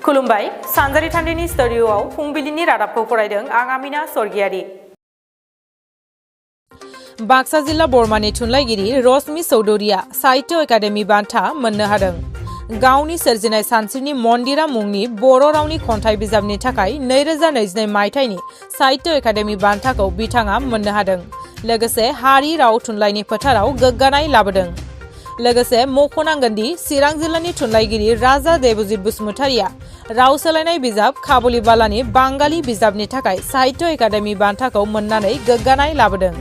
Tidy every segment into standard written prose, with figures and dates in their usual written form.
खुलुमबाय सानजारि थान्दैनि स्टुडिय'आव फुंबिलिनि रादाबखौ फरायदों आं आमिना सरगियारि। बाक्सा जिल्ला बरमानि थुनलाइगिरि रश्मि चौधुरिया साहित्य एकाडेमि बान्था मोननो हादों। गावनि सोरजिनाय सानस्रिनि मन्दिरा मुंनि बर' रावनि खन्थाइ बिजाबनि थाखाय 2022 मायथाइनि साहित्य एकाडेमि बान्थाखौ बिथाङा मोननो हादों। लोगोसे हारि राव थुनलाइनि फोथाराव गोग्गानाय लाबोदों। लोगोसे मख'नांगोन दि चिरां जिल्लानि थुनलाइगिरि राजा देबजित बसुमतारिया राव सोलायनाय बिजाब काबुलिवालानि बांगाली बिजाबनि थाखाय साहित्य एकाडेमि बान्थाखौ मोननानै गोग्गानाय लाबोदों।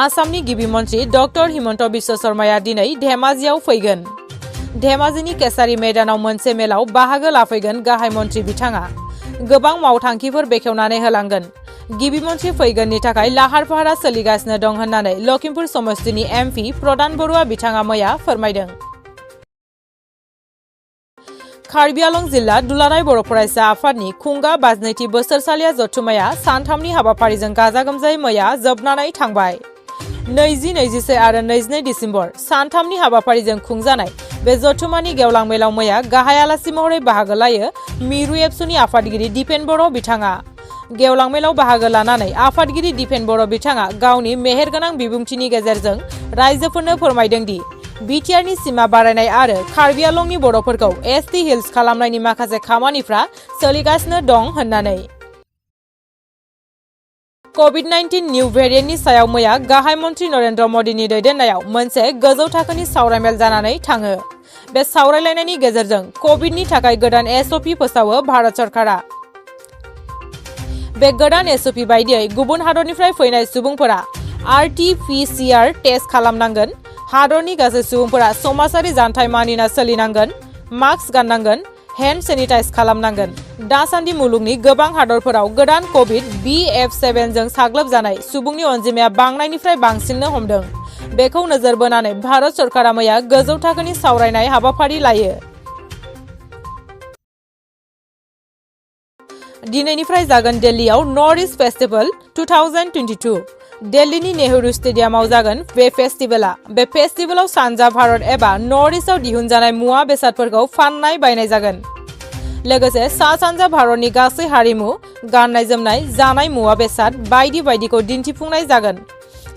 आसामनि गिबि मन्त्रि डक्टर हिमन्त बिश्व शर्माया दिनै धेमाजियाव फैगोन। धेमाजिनि केसारि मैदानाव मोनसे मेलाव बाहागो लाफैगोन गाहाय मन्त्रि बिथाङा। गोबां मावथांखिफोर बेखेवनानै होलांगोन। गिबि मन्त्रि फैगोननि थाखाय लाहार फाहारा सोलिगासिनो दं होननानै लखिमपुर समस्तिनि एमपि प्रदान बरुवा बिथाङा मैया फोरमायदों। कार्बि आलं जिल्ला दुलाराय बर' फरायसा आफादनि खुंगा 52थि बोसोरसालिया जथुम्माया सानथामनि हाबाफारिजों गाजा गोमजायै मैया जोबनानै थांबाय। 20, 21 आरो 22 डिसेम्बर सानथामनि हाबाफारिजों खुंजानाय बे जथुम्मानि गेवलां मेलाव मैया गाहाय आलासि महरै बाहागो लायो मिरु एबसुनि आफादगिरि दिपेन बर' बिथाङा। गेवलां मेलाव बाहागो लानानै आफादगिरि दिपेन बर' बिथाङा गावनि मेहेरगोनां बिबुंथिनि गेजेरजों रायजोफोरनो फोरमायदों दि बिटिआरनि सिमा बारायनाय आरो कार्बि आलंनि बर'फोरखौ एसटि हिल्स खालामनायनि माखासे खामानिफ्रा सोलिगासिनो दं होननानै। कभिड-19 निउ भेरिएन्टनि सायाव मैया गाहाय मन्त्रि नरेन्द्र मदिनि दैदेननायाव मोनसे गोजौ थाखोनि सावरायमेल जानानै थाङो। बे सावरायलायनायनि गेजेरजों कभिडनि थाखाय गोदान एसअपि फोसावो भारत सरकारा। बे गोदान एसअपि बायदियै गुबुन हादरनिफ्राय फैनाय सुबुंफोरा आरटि-पिसिआर टेस्ट खालामनांगोन। हादरनि गासै सुबुंफोरा समाजारि जानथाय मानिना सोलिनांगोन, मास्क गाननांगोन, हेन्ड सेनिटाइज खालामनांगोन। दासान्दि मुलुगनि गोबां हादरफोराव गोदान कभिड BF7 जों साग्लोबजानाय सुबुंनि अनजिमाया बांनायनिफ्राय बांसिननो हमदों। बेखौ नोजोर बोनानै भारत सरकारा मैया गोजौ थाखोनि सावरायनाय हाबाफारि लायो। दिनैनिफ्राय जागोन दिल्लीआव नर्थ इस्ट फेस्टिभेल 2022। दिल्लीनि नेहरू स्टेडियामाव जागोन बे फेस्टिभेला। बे फेस्टिभेलाव सानजा भारत एबा नर्थ इस्टआव दिहुनजानाय मुवा बेसादफोरखौ फाननाय बायनाय जागोन। लोगोसे सा सानजा भारतनि गासै हारिमु, गाननाय जोमनाय, जानाय मुवा बेसाद बायदि बायदिखौ दिन्थिफुंनाय जागोन।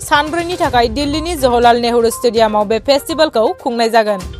सानब्रैनि थाखाय दिल्लीनि जवाहरलाल नेहरू स्टेडियामाव बे फेस्टिभेलखौ खुंनाय जागोन।